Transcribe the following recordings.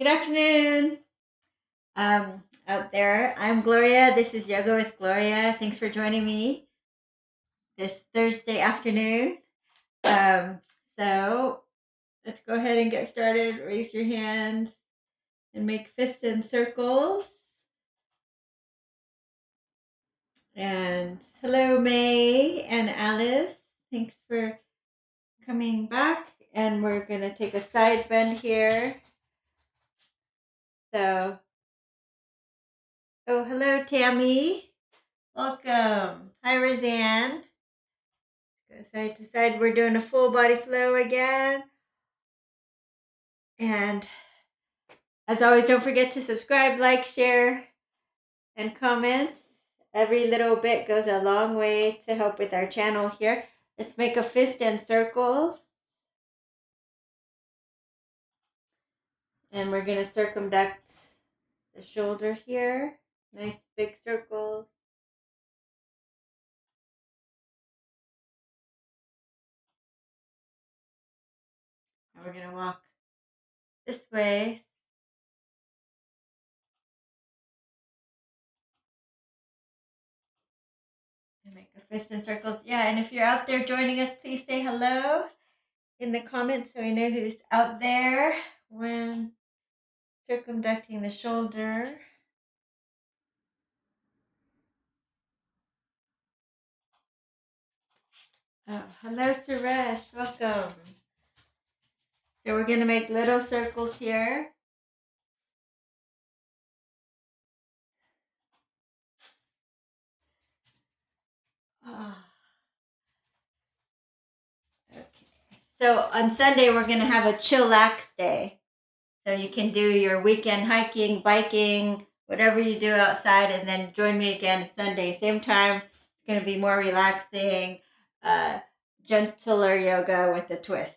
Good afternoon, out there. I'm Gloria. This is Yoga with Gloria. Thanks for joining me this Thursday afternoon. Um, so let's go ahead and get started. Raise your hands and make fists and circles. And hello, May and Alice. Thanks for coming back. And we're going to take a side bend here. So, oh, hello, Tammy. Welcome. Hi, Roseanne. Go side to side. We're doing a full body flow again. And as always, don't forget to subscribe, like, share, and comment. Every little bit goes a long way to help with our channel here. Let's make a fist and circles. And we're going to circumduct the shoulder here. Nice big circles. And we're going to walk this way. And make a fist and circles. Yeah, and if you're out there joining us, please say hello in the comments so we know who's out there when circumducting the shoulder. Oh, hello, Suresh. Welcome. So we're going to make little circles here. Oh, okay. So on Sunday, we're going to have a chillax day. So you can do your weekend hiking, biking, whatever you do outside, and then join me again Sunday, same time. It's going to be more relaxing, gentler yoga with a twist.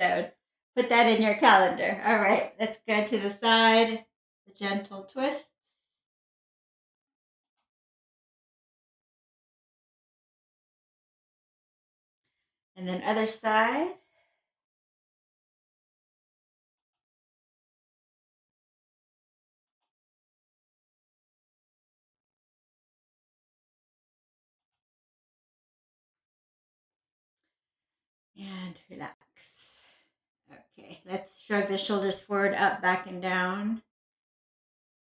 So put that in your calendar. All right, let's go to the side, the gentle twist. And then other side. And relax. Okay, let's shrug the shoulders forward, up, back, and down.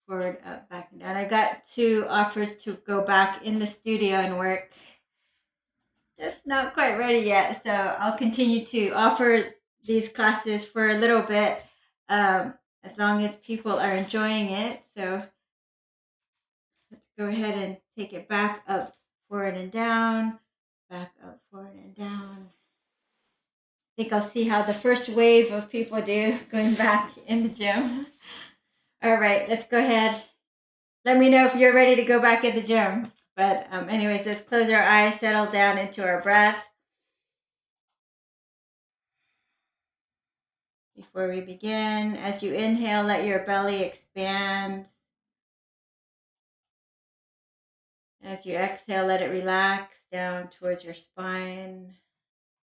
Forward, up, back, and down. I got 2 offers to go back in the studio and work. Just not quite ready yet, so I'll continue to offer these classes for a little bit, as long as people are enjoying it. So let's go ahead and take it back, up, forward, and down. Back, up, forward, and down. I think I'll see how the first wave of people do going back in the gym. All right, let's go ahead. Let me know if you're ready to go back at the gym. But anyways, let's close our eyes, settle down into our breath. Before we begin, as you inhale, let your belly expand. As you exhale, let it relax down towards your spine.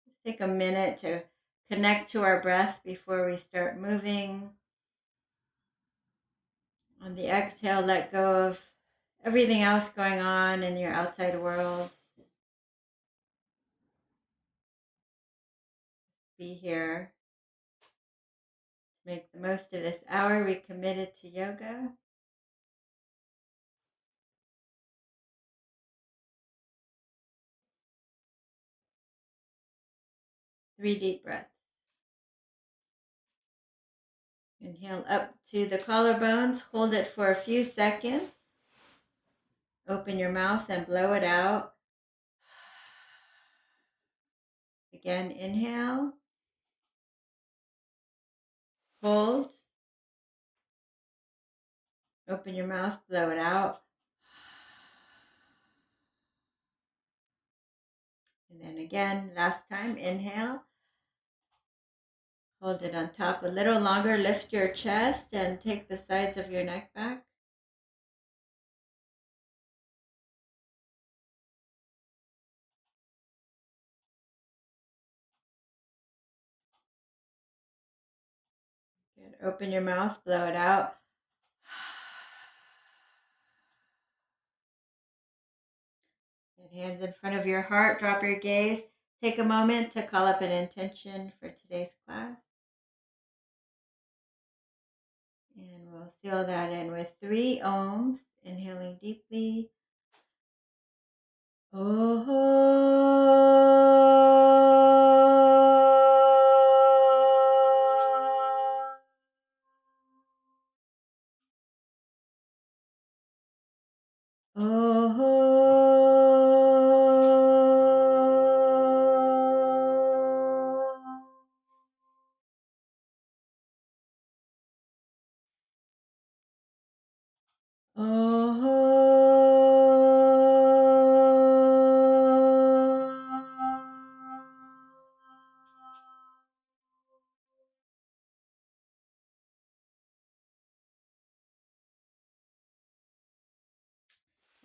Let's take a minute to connect to our breath before we start moving. On the exhale, let go of everything else going on in your outside world. Be here. Make the most of this hour we committed to yoga. 3 deep breaths. Inhale up to the collarbones. Hold it for a few seconds. Open your mouth and blow it out. Again, inhale. Hold. Open your mouth, blow it out. And then again, last time, inhale. Hold it on top a little longer. Lift your chest and take the sides of your neck back. And open your mouth, blow it out. And hands in front of your heart, drop your gaze. Take a moment to call up an intention for today's class. And we'll seal that in with 3 ohms, inhaling deeply.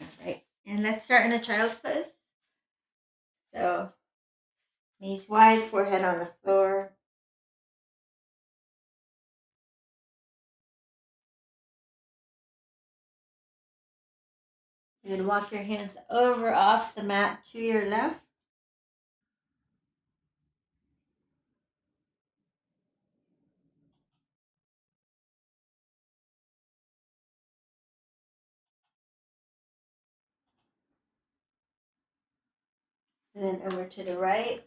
All right, and let's start in a child's pose. So, knees wide, forehead on the floor. You're going to walk your hands over off the mat to your left. And then over to the right.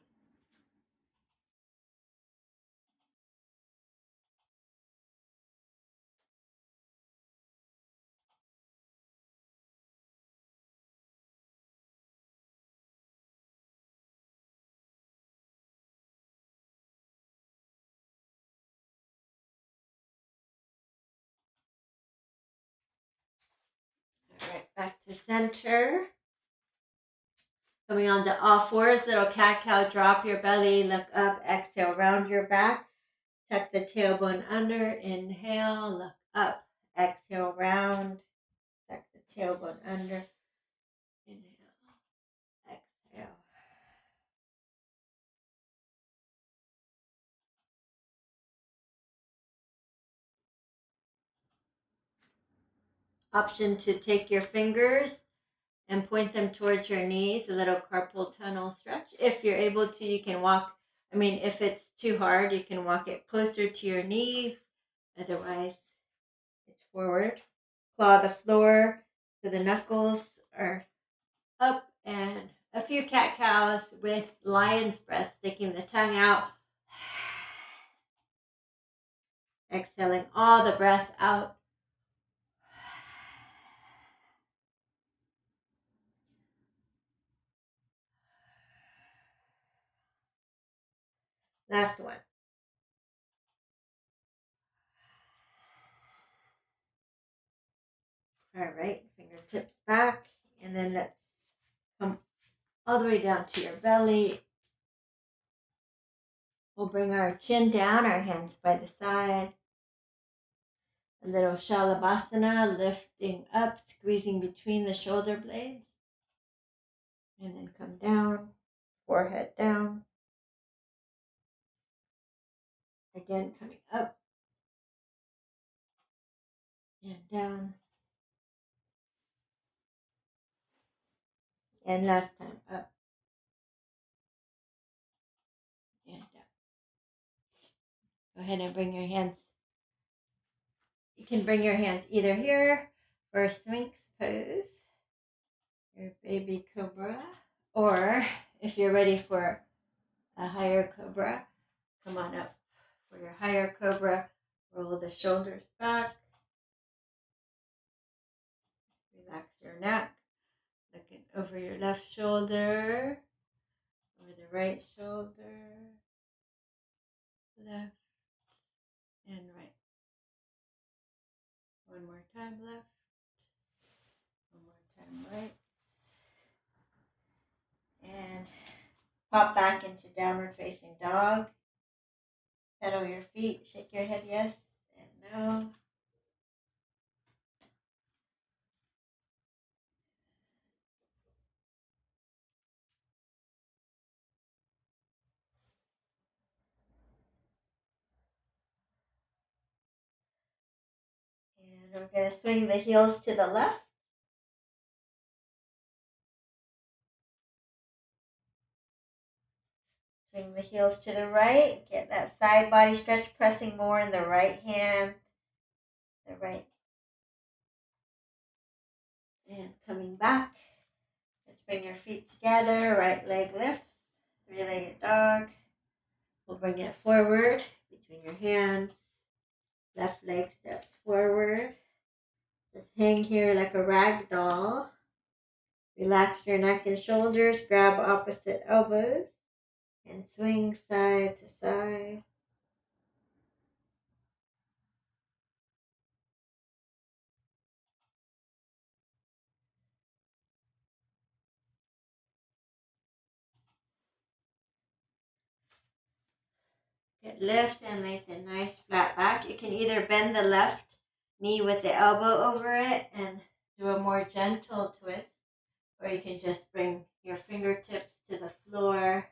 All right, back to center. Coming onto all fours, little cat-cow, drop your belly, look up, exhale, round your back. Tuck the tailbone under, inhale, look up, exhale, round. Tuck the tailbone under, inhale, exhale. Option to take your fingers and point them towards your knees, a little carpal tunnel stretch. If you're able to, you can walk. If it's too hard, you can walk it closer to your knees. Otherwise, it's forward. Claw the floor so the knuckles are up, and a few cat cows with lion's breath, sticking the tongue out. Exhaling all the breath out. Last one. All right, fingertips back, and then let's come all the way down to your belly. We'll bring our chin down, our hands by the side. A little Shalabhasana, lifting up, squeezing between the shoulder blades. And then come down, forehead down. Again, coming up and down. And last time, up and down. Go ahead and bring your hands. You can bring your hands either here for Sphinx pose, your baby cobra, or if you're ready for a higher cobra, come on up for your higher cobra. Roll the shoulders back. Relax your neck. Looking over your left shoulder, over the right shoulder, left and right. One more time, left. One more time, right. And pop back into downward facing dog. Pedal your feet, shake your head yes and no. And we're going to swing the heels to the left. Swing the heels to the right. Get that side body stretch, pressing more in the right hand. The right. And coming back. Let's bring your feet together. Right leg lifts. Three-legged dog. We'll bring it forward between your hands. Left leg steps forward. Just hang here like a rag doll. Relax your neck and shoulders. Grab opposite elbows. And swing side to side. Get lift and lengthen, nice flat back. You can either bend the left knee with the elbow over it and do a more gentle twist, or you can just bring your fingertips to the floor.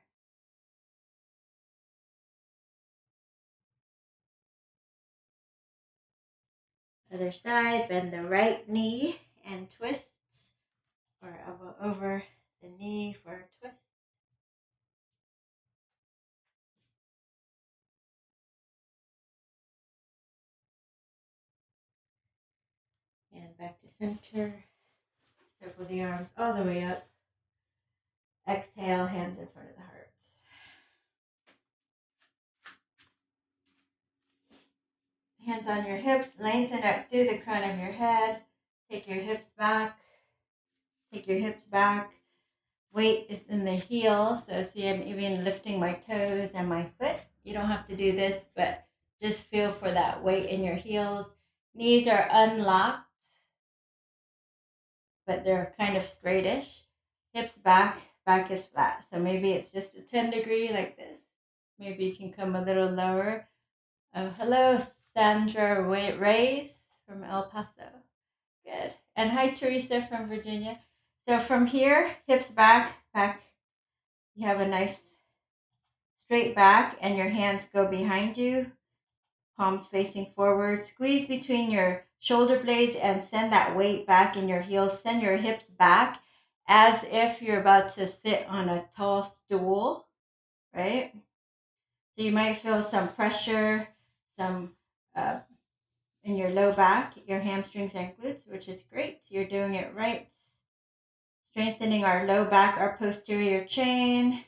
Other side, bend the right knee and twist, or elbow over the knee for a twist. And back to center. Circle the arms all the way up. Exhale, hands in front of the heart. Hands on your hips, lengthen up through the crown of your head. Take your hips back. Take your hips back. Weight is in the heel, so see I'm even lifting my toes and my foot. You don't have to do this, but just feel for that weight in your heels. Knees are unlocked, but they're kind of straightish. Hips back, back is flat. So maybe it's just a 10-degree like this. Maybe you can come a little lower. Hello, Sandra Reyes from El Paso. Good. And hi, Teresa from Virginia. So from here, hips back, back. You have a nice straight back and your hands go behind you. Palms facing forward. Squeeze between your shoulder blades and send that weight back in your heels. Send your hips back as if you're about to sit on a tall stool, right? So you might feel some pressure, some in your low back, your hamstrings and glutes, which is great. You're doing it right. Strengthening our low back, our posterior chain.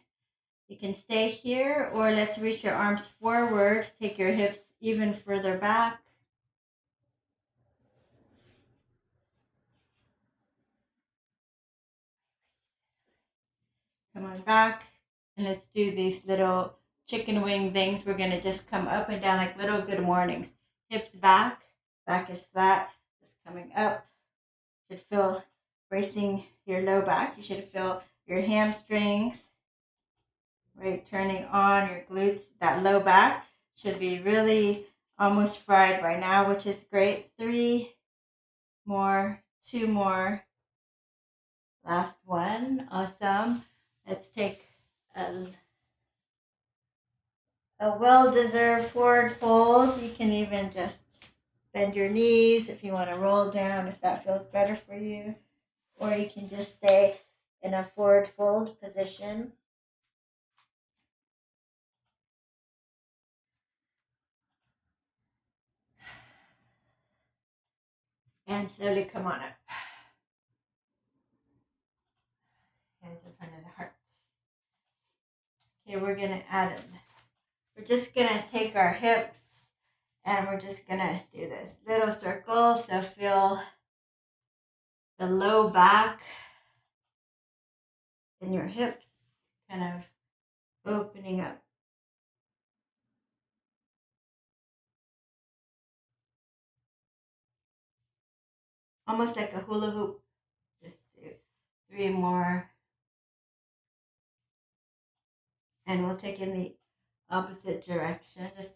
You can stay here, or let's reach your arms forward. Take your hips even further back. Come on back. And let's do these little chicken wing things. We're going to just come up and down like little good mornings. Hips back. Back is flat. Just coming up. You should feel bracing your low back. You should feel your hamstrings, right, turning on your glutes. That low back should be really almost fried by now, which is great. 3 more, 2 more. Last one. Awesome. Let's take a well-deserved forward fold. You can even just bend your knees if you want to roll down, if that feels better for you. Or you can just stay in a forward fold position. And slowly come on up. Hands in front of the heart. Okay, we're just going to take our hips and we're just going to do this little circle. So feel the low back in your hips kind of opening up. Almost like a hula hoop. Just do 3 more. And we'll take in the opposite direction. Just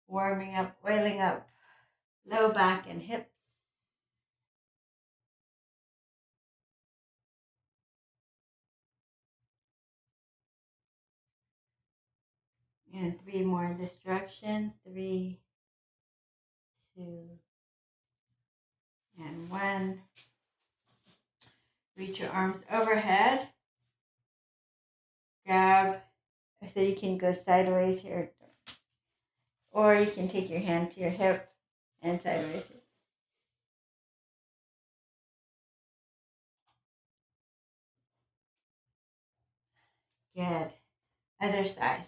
warming up, oiling up low back and hips. And 3 more in this direction. 3, 2, And 1. Reach your arms overhead. Grab, so you can go sideways here. Or you can take your hand to your hip and sideways. Good. Other side.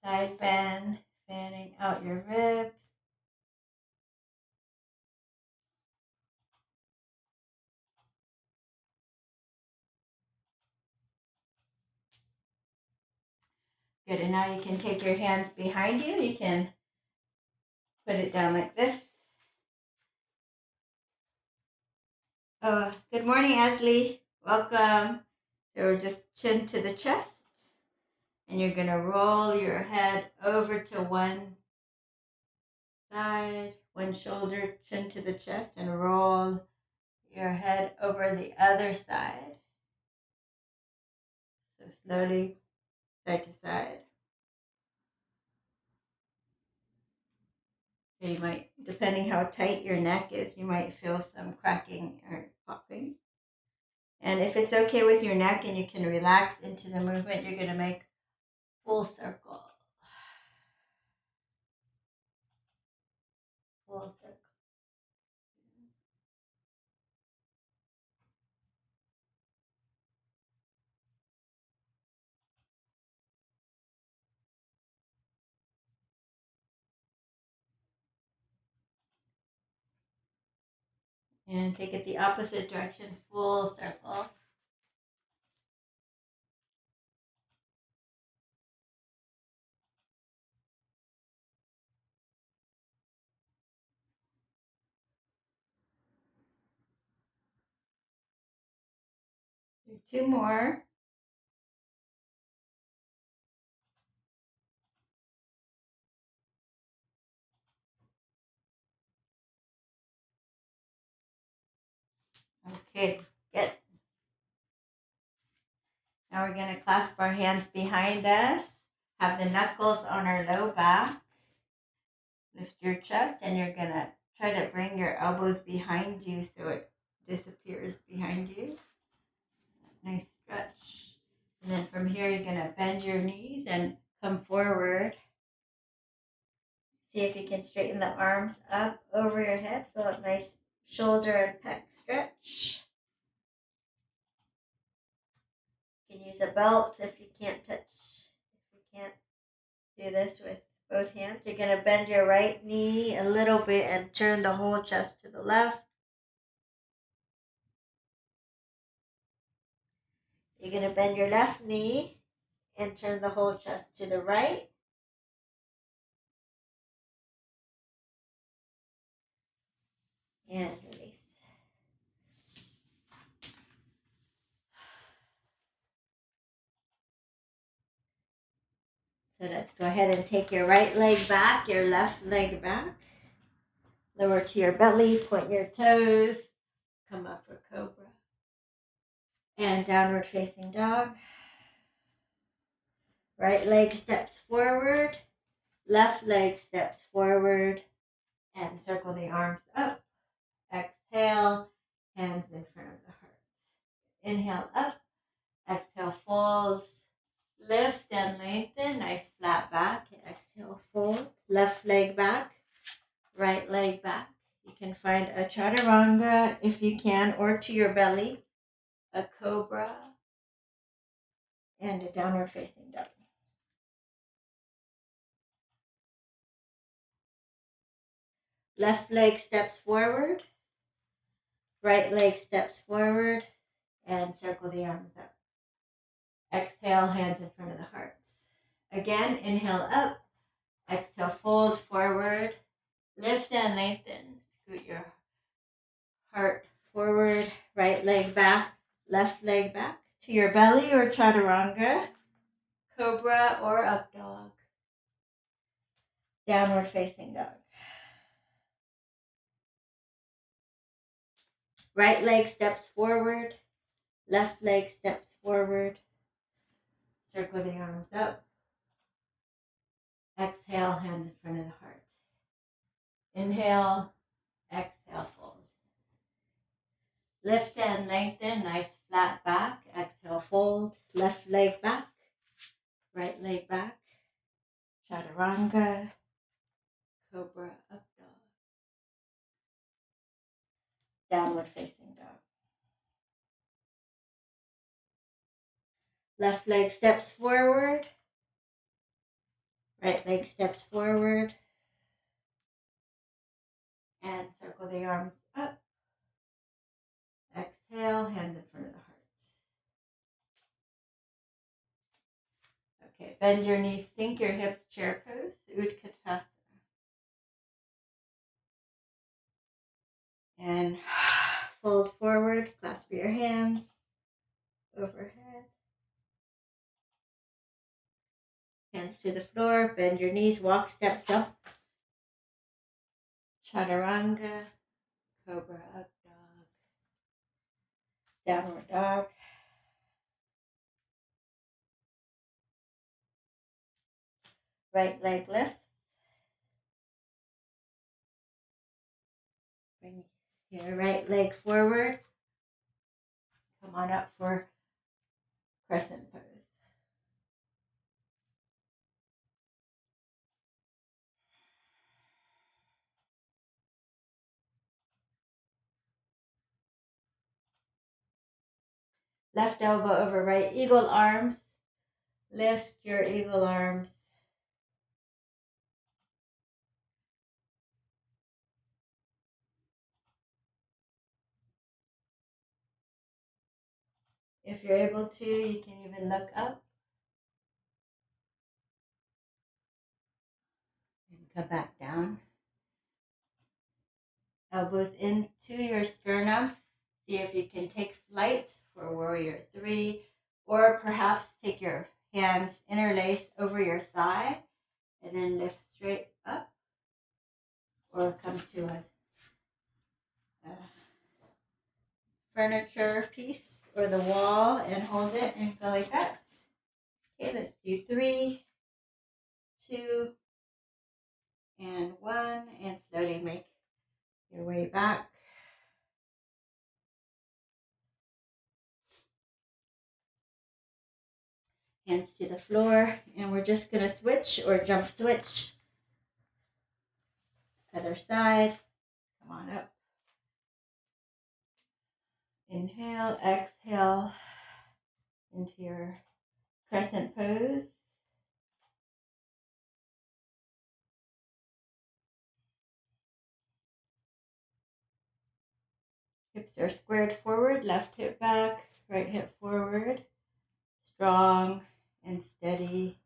Side bend, fanning out your ribs. Good, and now you can take your hands behind you. You can put it down like this. Oh, good morning, Ashley. Welcome. So we're just chin to the chest. And you're going to roll your head over to one side, one shoulder, chin to the chest, and roll your head over the other side. So slowly, side to side. So you might, depending how tight your neck is, you might feel some cracking or popping. And if it's okay with your neck and you can relax into the movement, you're going to make full circle. Full circle. And take it the opposite direction, full circle. Do 2 more. Okay, good. Now we're going to clasp our hands behind us. Have the knuckles on our low back. Lift your chest, and you're going to try to bring your elbows behind you so it disappears behind you. Nice stretch. And then from here, you're going to bend your knees and come forward. See if you can straighten the arms up over your head. Feel a nice shoulder and pec stretch. You can use a belt if you can't do this with both hands. You're going to bend your right knee a little bit and turn the whole chest to the left. You're going to bend your left knee and turn the whole chest to the right. And release. So let's go ahead and take your right leg back, your left leg back. Lower to your belly, point your toes. Come up for cobra. And downward facing dog. Right leg steps forward. Left leg steps forward. And circle the arms up. Exhale, hands in front of the heart. Inhale up. Exhale, fold. Lift and lengthen. Nice flat back. Exhale, fold. Left leg back. Right leg back. You can find a chaturanga if you can, or to your belly. A cobra. And a downward facing dog. Left leg steps forward. Right leg steps forward. And circle the arms up. Exhale, hands in front of the heart. Again, inhale up. Exhale, fold forward. Lift and lengthen. Scoot your heart forward. Right leg back. Left leg back. To your belly or chaturanga. Cobra or up dog. Downward facing dog. Right leg steps forward. Left leg steps forward. Circle the arms up. Exhale, hands in front of the heart. Inhale, exhale, Lift and lengthen, nice flat back. Exhale, fold. Left leg back, right leg back. Chaturanga, cobra, up dog. Downward facing dog. Left leg steps forward. Right leg steps forward. And circle the arms up. Exhale, hands in front of the heart. Okay, bend your knees, sink your hips, chair pose, Utkatasana. And fold forward, clasp your hands overhead. Hands to the floor, bend your knees, walk, step, jump. Chaturanga, cobra, up dog, downward dog. Right leg lifts. Bring your right leg forward. Come on up for crescent pose. Left elbow over right eagle arms. Lift your eagle arms. If you're able to, you can even look up. And come back down. Elbows into your sternum. See if you can take flight for warrior 3, or perhaps take your hands interlace over your thigh and then lift straight up, or come to a furniture piece or the wall and hold it and go like that. Okay, let's do 3, 2, and 1, and slowly make your way back. Hands to the floor, and we're just going to switch or jump switch. Other side. Come on up. Inhale, exhale into your crescent pose. Hips are squared forward, left hip back, right hip forward. Strong and steady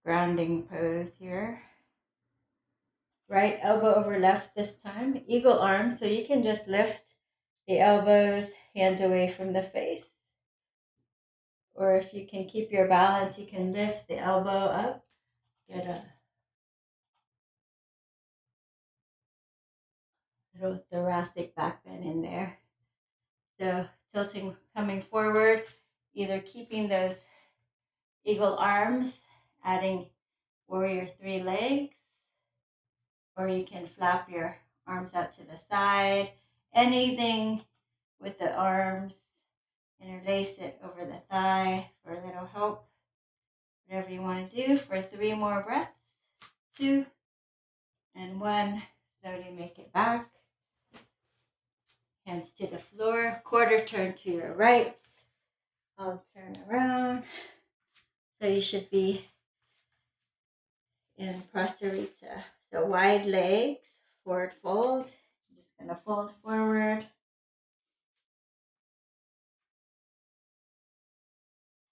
grounding pose here. Right elbow over left this time. Eagle arm, so you can just lift the elbows, hands away from the face. Or if you can keep your balance, you can lift the elbow up. Get a little thoracic back bend in there. So tilting, coming forward, either keeping those eagle arms, adding warrior 3 legs, or you can flap your arms out to the side. Anything with the arms, interlace it over the thigh for a little help. Whatever you want to do for 3 more breaths. 2 and 1. Slowly make it back. Hands to the floor. Quarter turn to your right. I'll turn around. So you should be in Prasarita. So wide legs, forward fold. I'm just going to fold forward.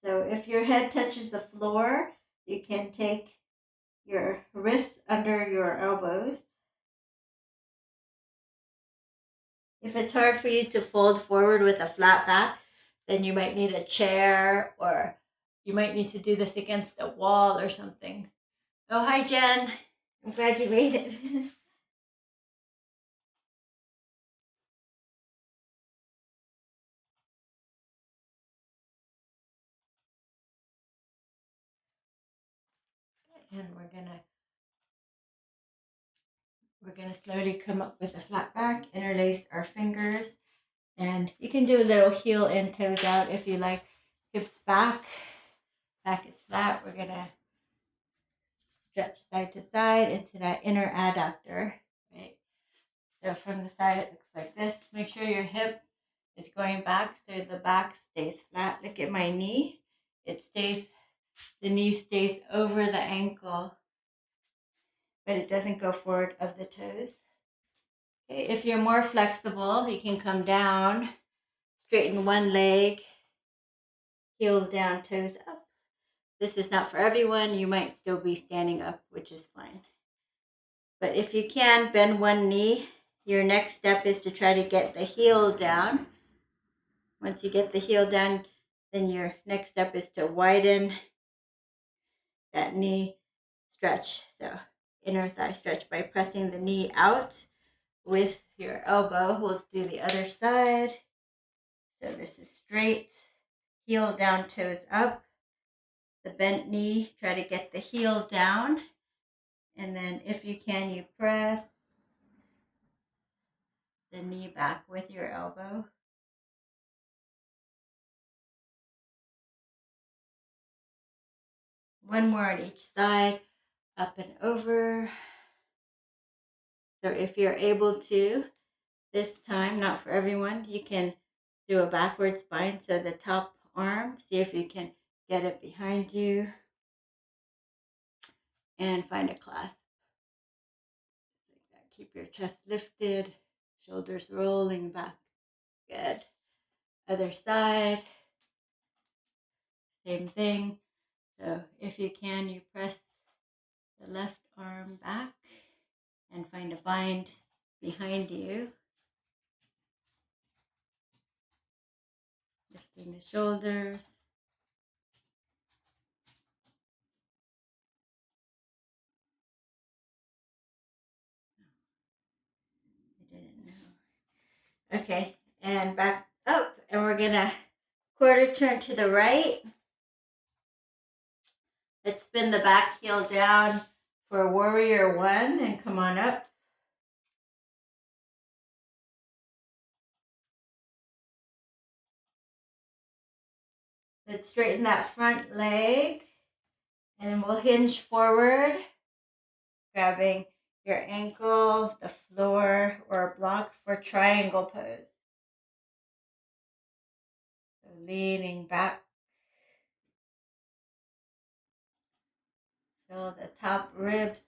So if your head touches the floor, you can take your wrists under your elbows. If it's hard for you to fold forward with a flat back, then you might need a chair, or you might need to do this against a wall or something. Oh, hi, Jen. I'm glad you made it. And we're gonna slowly come up with a flat back, interlace our fingers, And you can do a little heel in, toes out if you like. Hips back. Back is flat. We're going to stretch side to side into that inner adductor. Right? So from the side, it looks like this. Make sure your hip is going back so the back stays flat. Look at my knee. It stays, the knee stays over the ankle, but it doesn't go forward of the toes. Okay, if you're more flexible, you can come down, straighten one leg, heels down, toes up. This is not for everyone. You might still be standing up, which is fine. But if you can, bend one knee. Your next step is to try to get the heel down. Once you get the heel down, then your next step is to widen that knee stretch. So inner thigh stretch by pressing the knee out with your elbow. We'll do the other side. So this is straight, heel down, toes up. The bent knee, try to get the heel down. And then if you can, you press the knee back with your elbow. One more on each side, up and over. So if you're able to, this time, not for everyone, you can do a backward spine. So the top arm, see if you can get it behind you and find a clasp. Like that. Keep your chest lifted, shoulders rolling back. Good. Other side, same thing. So if you can, you press the left arm back and find a bind behind you. Lifting the shoulders. I didn't know. Okay, and back up. And we're going to quarter turn to the right. Let's spin the back heel down for warrior one and come on up. Let's straighten that front leg and then we'll hinge forward, grabbing your ankle, the floor, or a block for triangle pose. So leaning back. Feel the top ribs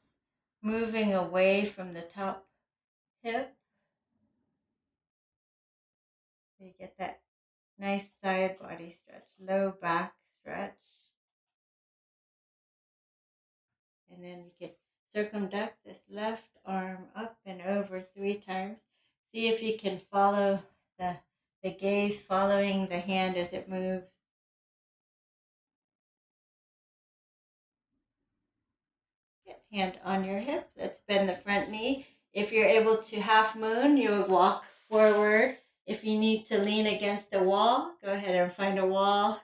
moving away from the top hip. So you get that nice side body stretch, low back stretch. And then you can circumduct this left arm up and over 3 times. See if you can follow the gaze following the hand as it moves. Get hand on your hip. Let's bend the front knee. If you're able to half moon, you would walk forward. If you need to lean against a wall, go ahead and find a wall.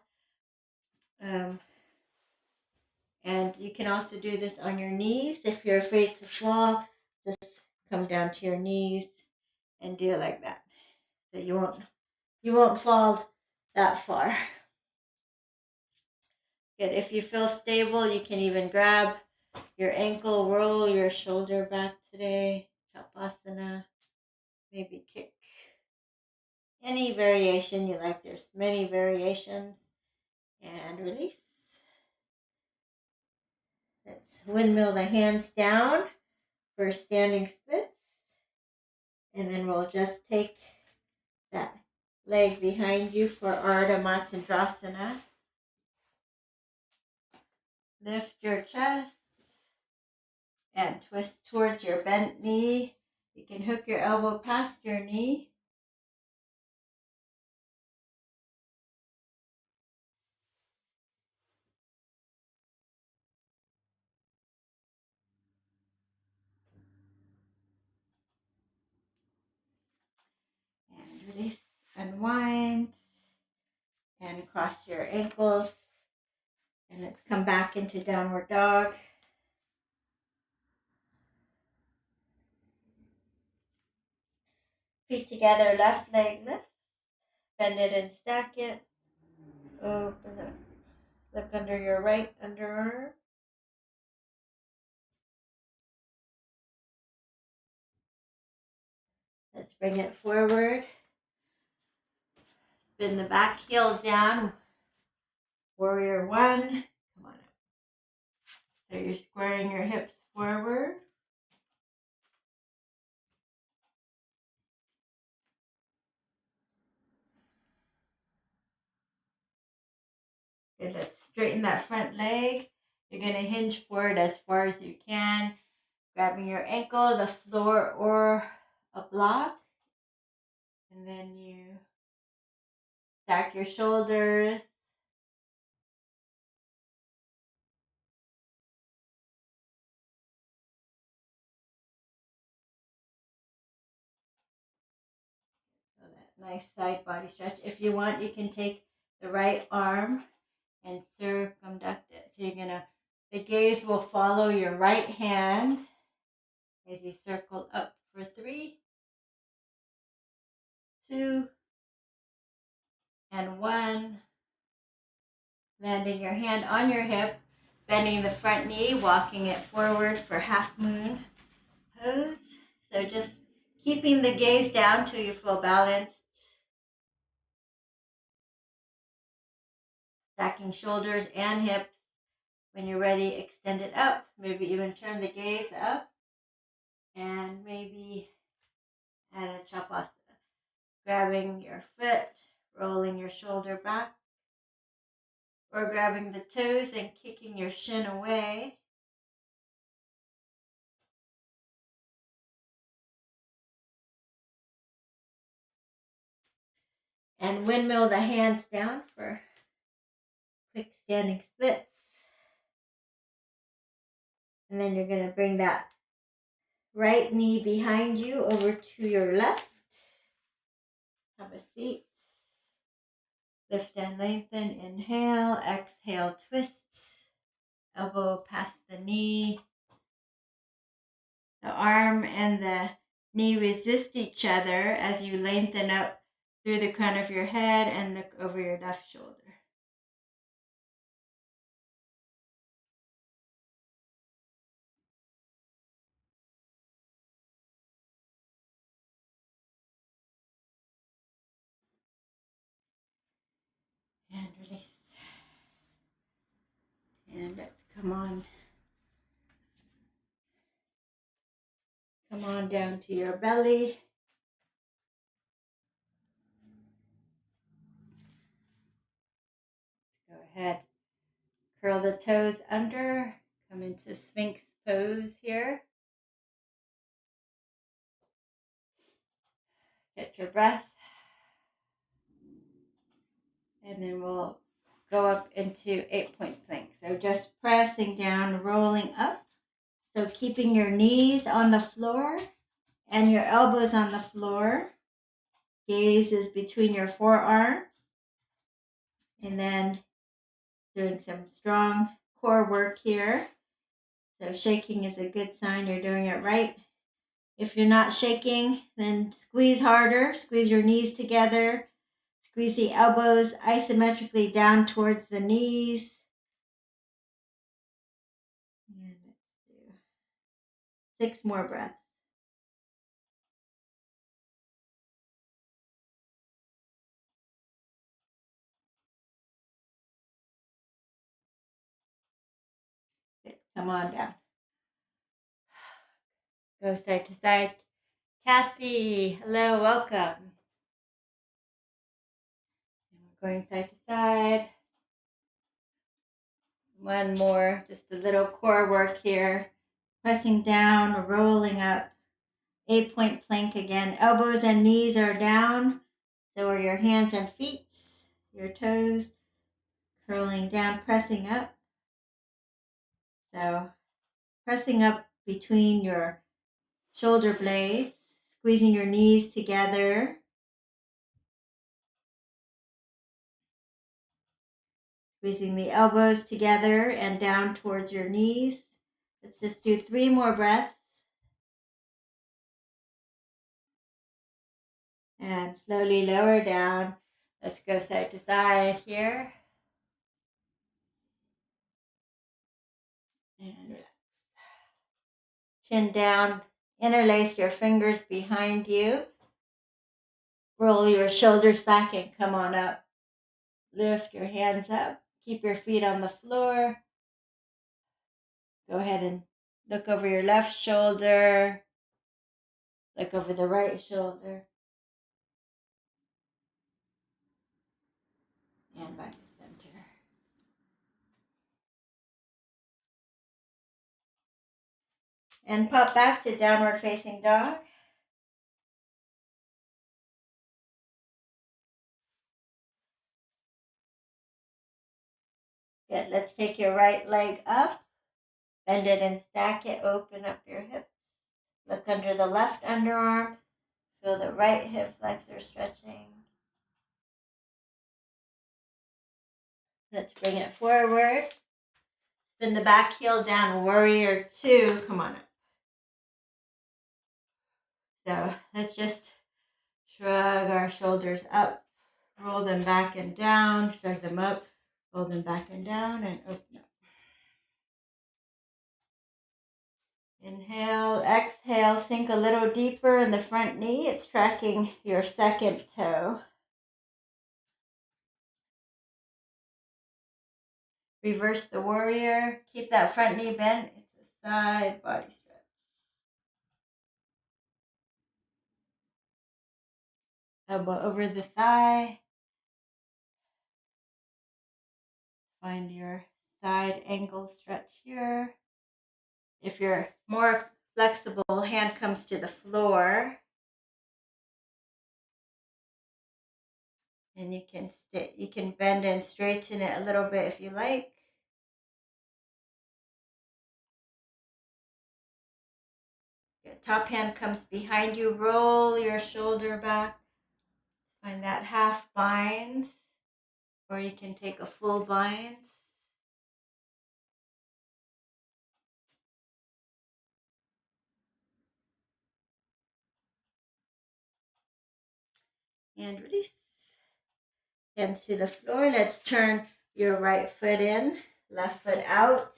And you can also do this on your knees. If you're afraid to fall, just come down to your knees and do it like that. So you won't fall that far. Good. If you feel stable, you can even grab your ankle, roll your shoulder back today. Shavasana. Maybe kick. Any variation you like. There's many variations. And release. Let's windmill the hands down for standing splits. And then we'll just take that leg behind you for Ardha Matsyendrasana. Lift your chest and twist towards your bent knee. You can hook your elbow past your knee. And release, unwind, and cross your ankles. And let's come back into downward dog. Feet together, left leg lifts. Bend it and stack it. Open up. Look under your right underarm. Let's bring it forward. Spin the back heel down. Warrior one. Come on up. So you're squaring your hips forward. Good, let's straighten that front leg. You're going to hinge forward as far as you can, grabbing your ankle, the floor, or a block. And then you stack your shoulders. So that nice side body stretch. If you want, you can take the right arm and circumduct it. So the gaze will follow your right hand as you circle up for 3, 2, and 1. Landing your hand on your hip, bending the front knee, walking it forward for half moon pose. So just keeping the gaze down till you feel balanced. Stacking shoulders and hips. When you're ready, extend it up. Maybe even turn the gaze up. And maybe add a chapasana. Grabbing your foot, rolling your shoulder back. Or grabbing the toes and kicking your shin away. And windmill the hands down for quick standing splits. And then you're going to bring that right knee behind you over to your left. Have a seat. Lift and lengthen. Inhale. Exhale. Twist. Elbow past the knee. The arm and the knee resist each other as you lengthen up through the crown of your head and look over your left shoulder. And release. And let's come on down to your belly. Go ahead. Curl the toes under. Come into Sphinx pose here. Get your breath. And then we'll go up into 8-point plank. So just pressing down, rolling up. So keeping your knees on the floor and your elbows on the floor. Gaze is between your forearms. And then doing some strong core work here. So shaking is a good sign you're doing it right. If you're not shaking, then squeeze harder. Squeeze your knees together. Squeeze the elbows isometrically down towards the knees. And let's do 6 more breaths. Good. Come on down. Go side to side. Kathy, hello, welcome. And we're going side to side. One more, just a little core work here. Pressing down, rolling up. 8-point plank again. Elbows and knees are down. So are your hands and feet. Your toes curling down, pressing up. So pressing up between your shoulder blades, squeezing your knees together. Squeezing the elbows together and down towards your knees. Let's just do 3 more breaths. And slowly lower down. Let's go side to side here. And relax. Chin down. Interlace your fingers behind you. Roll your shoulders back and come on up. Lift your hands up. Keep your feet on the floor. Go ahead and look over your left shoulder. Look over the right shoulder. And back to center. And pop back to downward facing dog. Good. Let's take your right leg up. Bend it and stack it. Open up your hips. Look under the left underarm. Feel the right hip flexor stretching. Let's bring it forward. Spin the back heel down. Warrior two. Come on up. So let's just shrug our shoulders up. Roll them back and down. Shrug them up. Roll them back and down and open up. Inhale, exhale, sink a little deeper in the front knee. It's tracking your second toe. Reverse the warrior. Keep that front knee bent. It's a side body stretch. Elbow over the thigh. Find your side ankle stretch here. If you're more flexible, hand comes to the floor. And you can bend and straighten it a little bit if you like. Good. Top hand comes behind you. Roll your shoulder back. Find that half bind, or you can take a full bind. And release. Hands to the floor. Let's turn your right foot in, left foot out.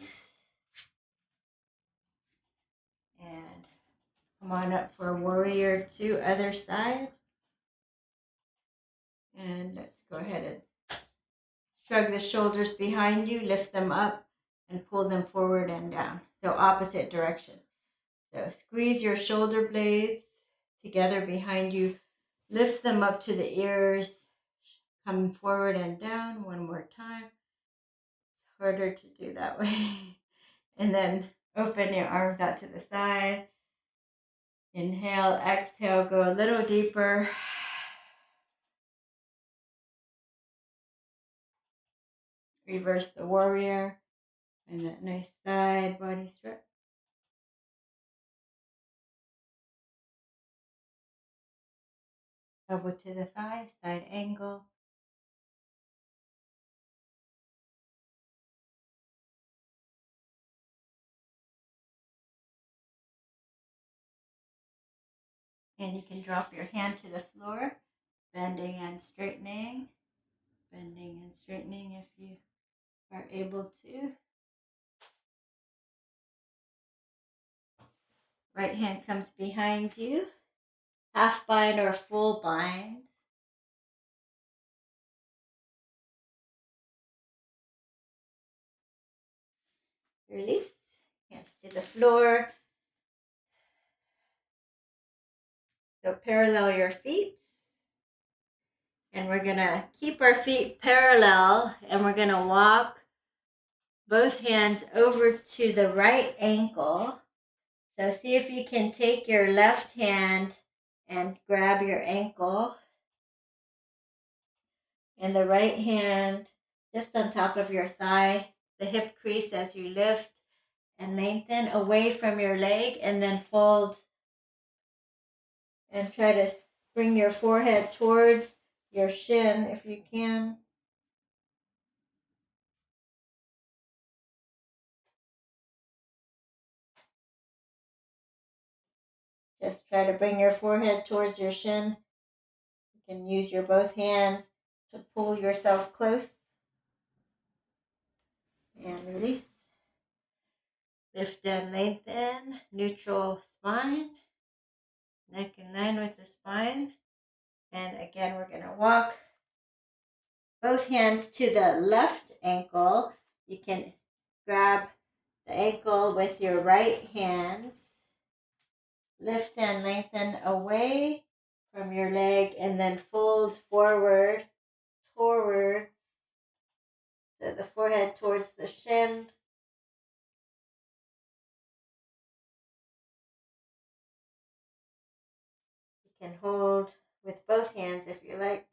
And come on up for warrior two, other side. And let's go ahead and shrug the shoulders behind you, lift them up, and pull them forward and down. So opposite direction. So squeeze your shoulder blades together behind you. Lift them up to the ears. Come forward and down one more time. It's harder to do that way. And then open your arms out to the side. Inhale, exhale, go a little deeper. Reverse the warrior. And that nice side body stretch. Elbow to the thigh, side angle. And you can drop your hand to the floor, bending and straightening. Bending and straightening if you are able to. Right hand comes behind you. Half bind or full bind. Release. Hands to the floor. So parallel your feet. And we're going to keep our feet parallel and we're going to walk both hands over to the right ankle. So see if you can take your left hand and grab your ankle. And the right hand just on top of your thigh, the hip crease as you lift and lengthen away from your leg, and then fold and try to bring your forehead towards your shin if you can. Just try to bring your forehead towards your shin. You can use your both hands to pull yourself close. And release. Lift and lengthen. Neutral spine. Neck in line with the spine. And again, we're going to walk both hands to the left ankle. You can grab the ankle with your right hand. Lift and lengthen away from your leg and then fold forward, so the forehead towards the shin. You can hold with both hands if you like.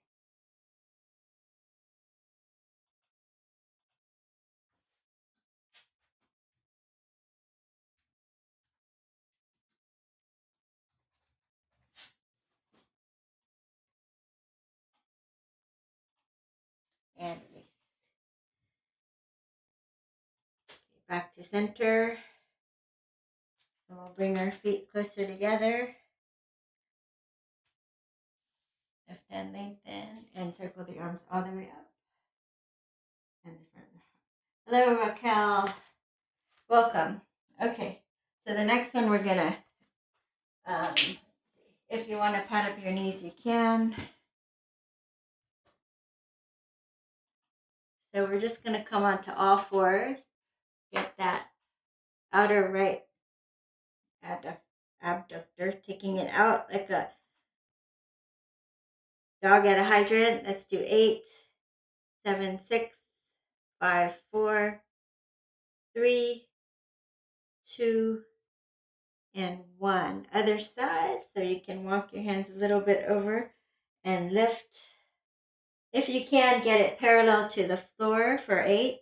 And release. Back to center. And we'll bring our feet closer together. Lift and lengthen. And circle the arms all the way up. And the front. Hello, Raquel. Welcome. Okay. So the next one we're going to, if you want to pat up your knees, you can. So we're just going to come onto all fours. Get that outer right abductor, taking it out like a dog at a hydrant. Let's do 8, 7, 6, 5, 4, 3, 2, and 1. Other side, so you can walk your hands a little bit over and lift. If you can, get it parallel to the floor for 8,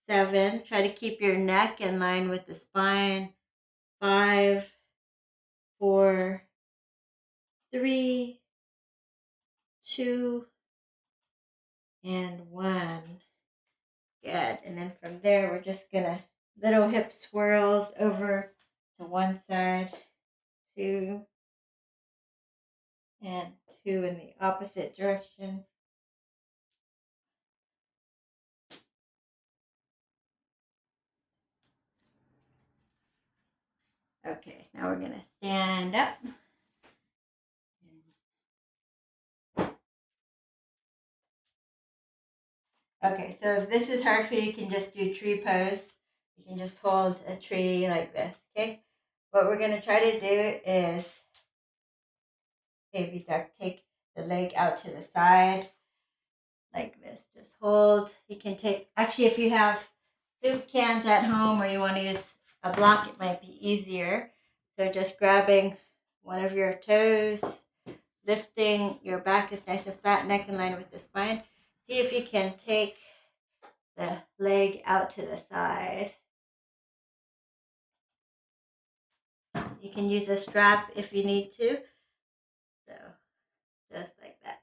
7. Try to keep your neck in line with the spine. 5, 4, 3, 2, and 1. Good. And then from there, we're just going to little hip swirls over to one side, 2, and 2 in the opposite direction. Okay, now we're going to stand up. Okay, so if this is hard for you, you can just do tree pose. You can just hold a tree like this, okay? What we're going to try to do is baby duck, take the leg out to the side like this. Just hold. You can take, actually, if you have soup cans at home or you want to use a block, it might be easier. So just grabbing one of your toes, lifting your back is nice and flat, neck in line with the spine. See if you can take the leg out to the side. You can use a strap if you need to. So just like that.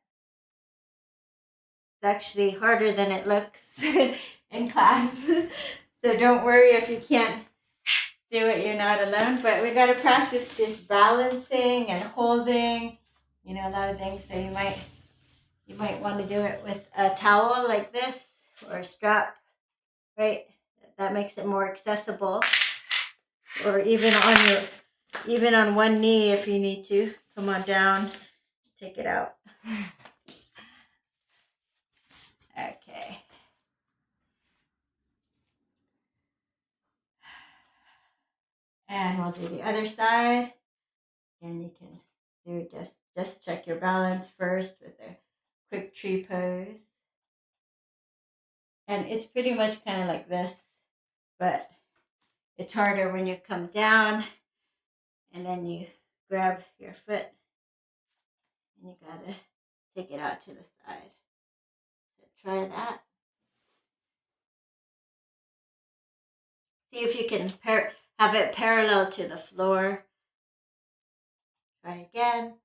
It's actually harder than it looks in class. So don't worry if you can't do it, you're not alone. But we got to practice this balancing and holding, a lot of things. So you might want to do it with a towel like this or a strap, right? That makes it more accessible. Or even on one knee if you need to. Come on down, take it out. Okay. And we'll do the other side. And you can do just check your balance first with a quick tree pose. And it's pretty much kind of like this, but it's harder when you come down and then you grab your foot and you gotta take it out to the side. So try that. See if you can have it parallel to the floor. Try again.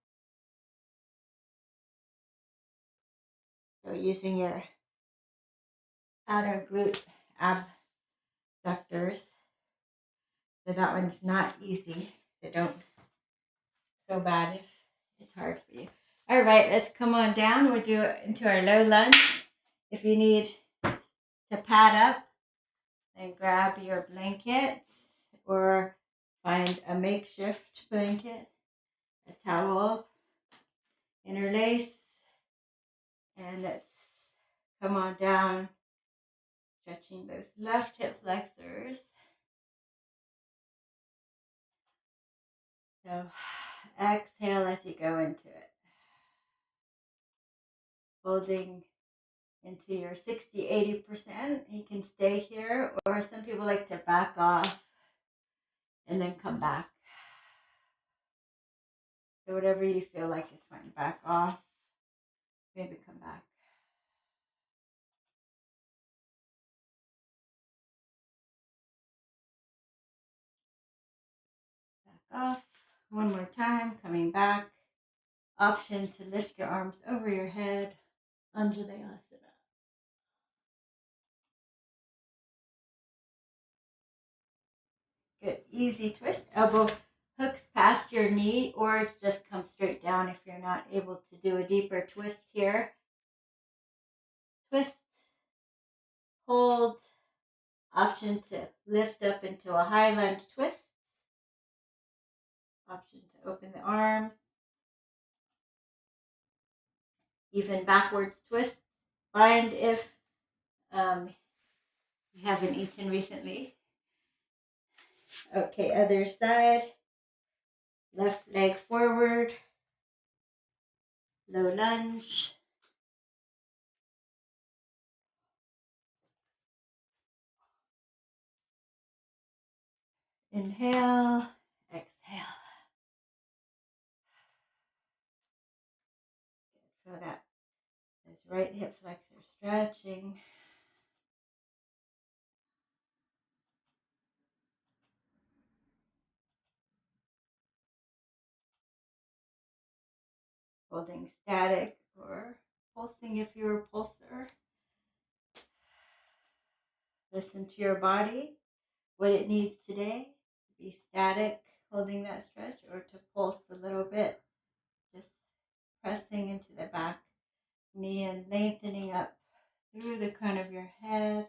So using your outer glute abductors. So that one's not easy. So don't feel bad if it's hard for you. All right, let's come on down. We'll do it into our low lunge. If you need to pad up, then grab your blanket or find a makeshift blanket, a towel, interlace, and let's come on down, stretching those left hip flexors. So exhale as you go into it, holding into your 60-80%. You can stay here, or some people like to back off and then come back. So whatever you feel like is fine. Back off, maybe come back. Back off. One more time, coming back. Option to lift your arms over your head, Anjalayasana. Good, easy twist. Elbow hooks past your knee, or just come straight down if you're not able to do a deeper twist here. Twist, hold, option to lift up into a high lunge twist, option to open the arms, even backwards twist. Find if you haven't eaten recently. Okay, other side, left leg forward, low lunge. Inhale, exhale. Feel that. This right hip flexor stretching. Holding static or pulsing if you're a pulser. Listen to your body, what it needs today. To be static, holding that stretch, or to pulse a little bit. Just pressing into the back knee and lengthening up through the crown of your head.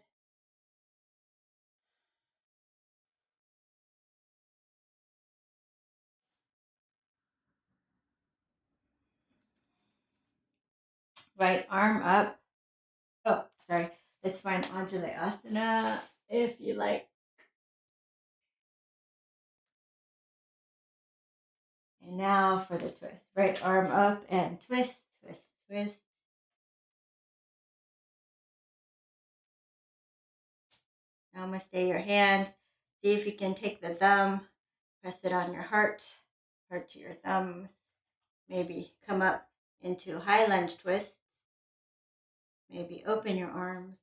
Right arm up. Oh, sorry. Let's find Anjalayasana if you like. And now for the twist. Right arm up and twist, twist, twist. Namaste your hands. See if you can take the thumb, press it on your heart to your thumb. Maybe come up into high lunge twist. Maybe open your arms.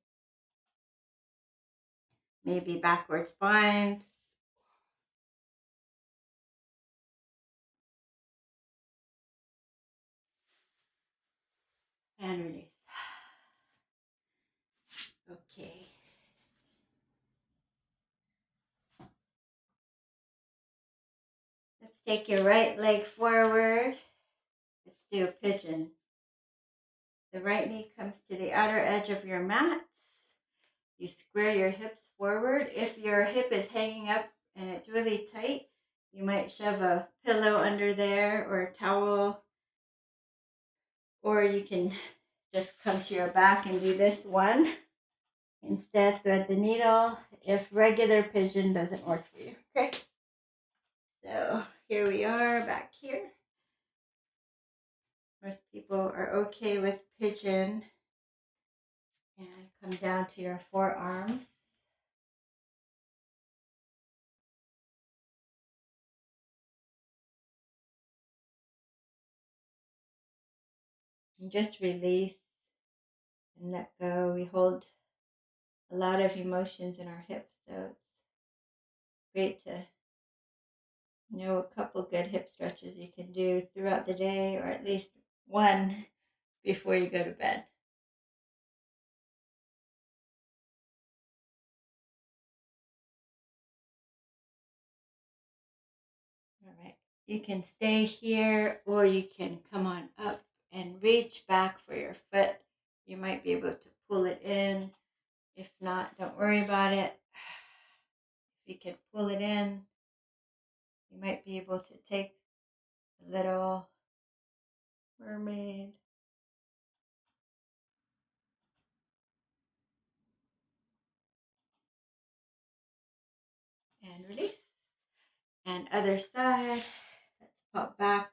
Maybe backward spines. And release. Okay. Let's take your right leg forward. Let's do a pigeon. The right knee comes to the outer edge of your mat. You square your hips forward. If your hip is hanging up and it's really tight, you might shove a pillow under there or a towel. Or you can just come to your back and do this one. Instead, thread the needle if regular pigeon doesn't work for you. Okay? So here we are back here. Most people are okay with pigeon. And come down to your forearms. And just release and let go. We hold a lot of emotions in our hips, so it's great to know a couple good hip stretches you can do throughout the day, or at least one before you go to bed. All right, you can stay here or you can come on up and reach back for your foot. You might be able to pull it in. If not, don't worry about it. If you can pull it in, you might be able to take a little mermaid and release. And other side, let's pop back.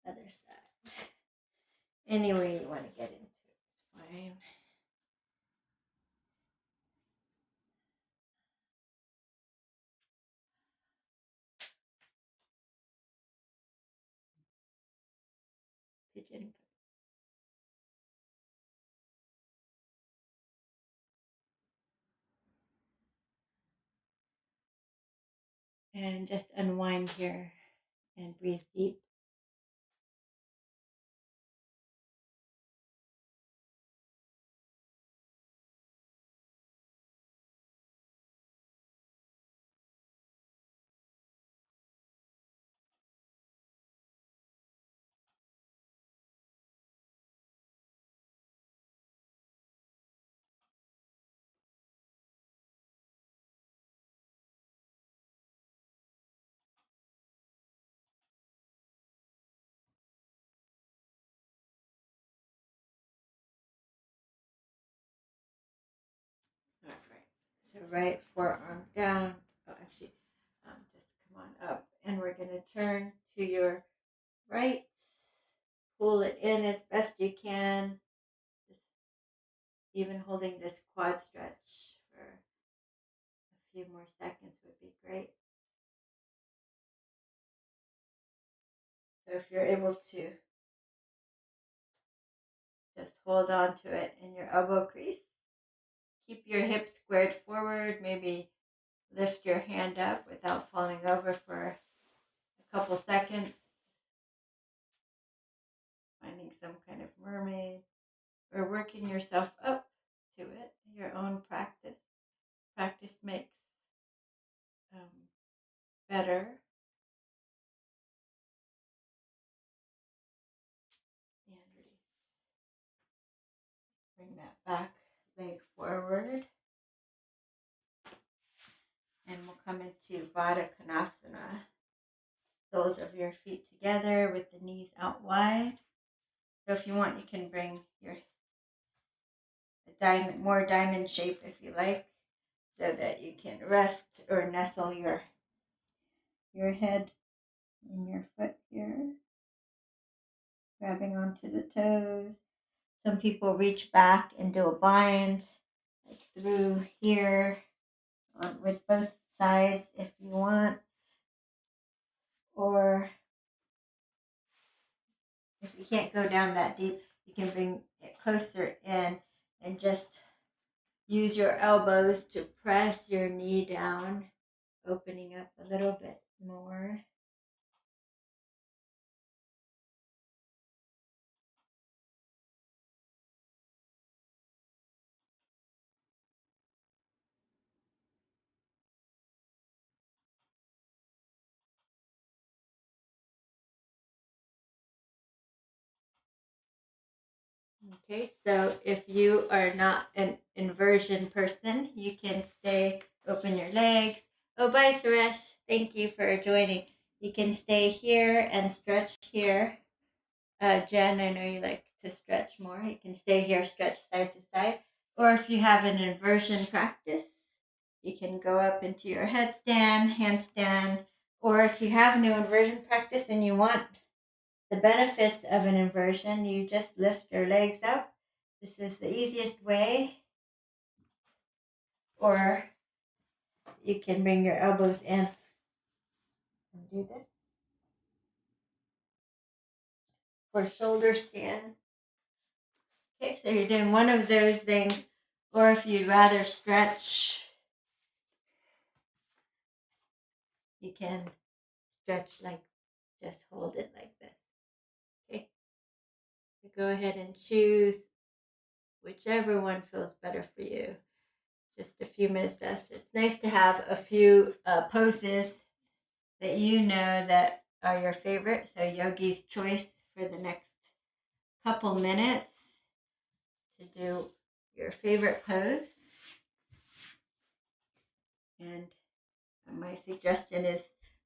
Other side. Any way you want to get into it, it's fine. Pigeon. And just unwind here and breathe deep. All right. So right forearm down. Oh, actually, just come on up. And we're going to turn to your right. Pull it in as best you can. Just even holding this quad stretch for a few more seconds would be great. So if you're able to just hold on to it in your elbow crease. Keep your hips squared forward. Maybe lift your hand up without falling over for a couple seconds. Finding some kind of mermaid or working yourself up to it. Your own practice. Practice makes better. And release. Bring that back leg forward. And we'll come into Baddha Konasana. Soles of your feet together with the knees out wide. So if you want, you can bring your more diamond shape if you like, so that you can rest or nestle your head in your foot here, grabbing onto the toes. Some people reach back and do a bind like through here with both sides if you want, or if you can't go down that deep, you can bring it closer in and just use your elbows to press your knee down, opening up a little bit more. Okay, so if you are not an inversion person, you can stay, open your legs. Oh, bye, Suresh. Thank you for joining. You can stay here and stretch here. Jen, I know you like to stretch more. You can stay here, stretch side to side. Or if you have an inversion practice, you can go up into your headstand, handstand. Or if you have no inversion practice and you want the benefits of an inversion, you just lift your legs up. This is the easiest way. Or you can bring your elbows in and do this. For shoulder stand. Okay, so you're doing one of those things. Or if you'd rather stretch, you can stretch like, just hold it like this. Okay, so go ahead and choose whichever one feels better for you. just a few minutes left. It's nice to have a few poses that you know that are your favorite. So yogi's choice for the next couple minutes to do your favorite pose. And my suggestion is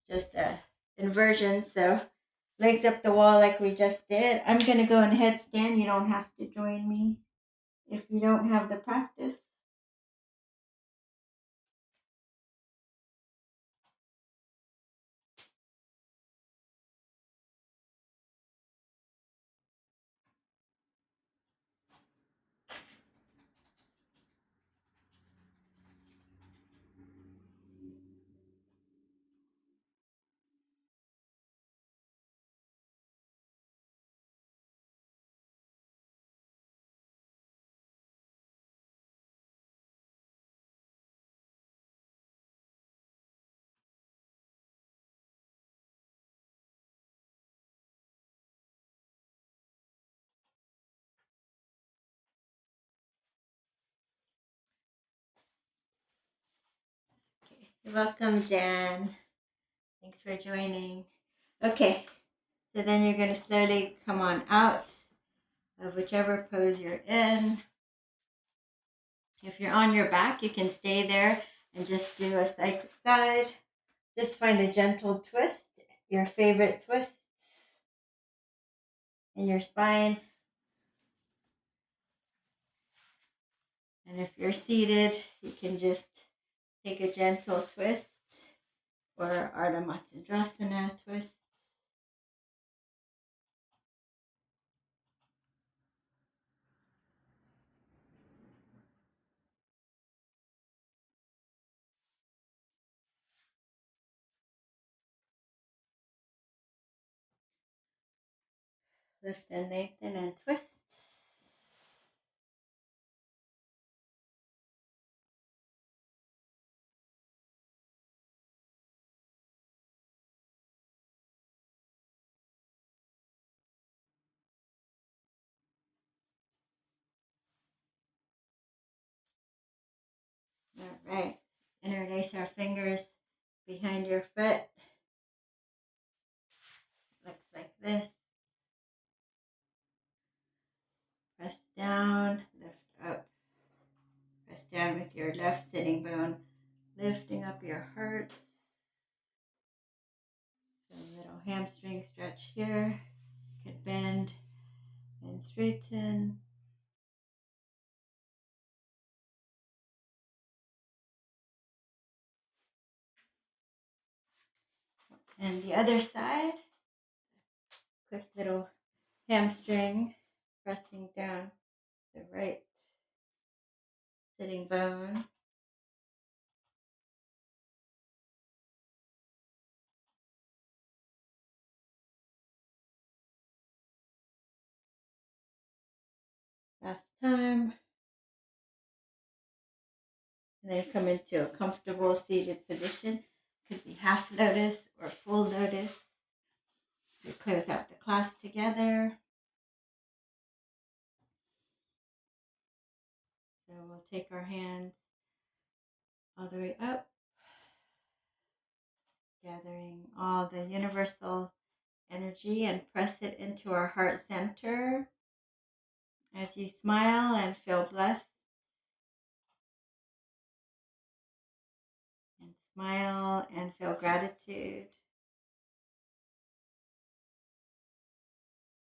just a inversion. So legs up the wall like we just did. I'm going to go in headstand. You don't have to join me if you don't have the practice. Okay. You're welcome, Jan. Thanks for joining. Okay, so then you're going to slowly come on out of whichever pose you're in. If you're on your back, you can stay there and just do a side to side. Just find a gentle twist, your favorite twists in your spine. And if you're seated, you can just take a gentle twist or Ardha Matsyendrasana twist. Lift and lengthen and twist. All right. Interlace our fingers behind your foot. Looks like this. Press down, lift up. Press down with your left sitting bone, lifting up your heart. So a little hamstring stretch here. You can bend and straighten. And the other side, quick little hamstring, pressing down the right sitting bone. Last time. And then come into a comfortable seated position. Could be half lotus or full lotus. To close out the class together. So we'll take our hands all the way up, gathering all the universal energy and press it into our heart center as you smile and feel blessed. And smile and feel gratitude.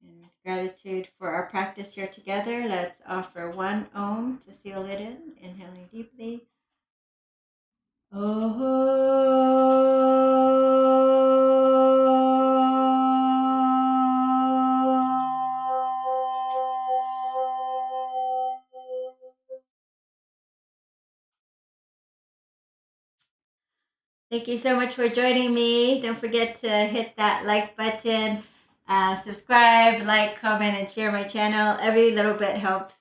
And with gratitude for our practice here together, let's offer one Om to seal it in. Inhaling deeply. Thank you so much for joining me. Don't forget to hit that like button, subscribe, like, comment, and share my channel. Every little bit helps.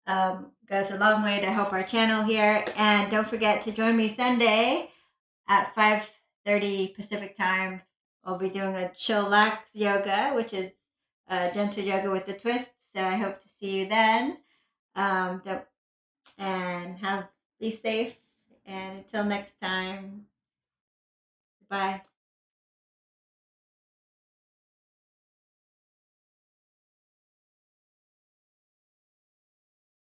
Goes a long way to help our channel here. And don't forget to join me Sunday at 5:30 Pacific time. I'll be doing a chillax yoga, which is gentle yoga with a twist. So I hope to see you then. And have Be safe. And until next time, bye.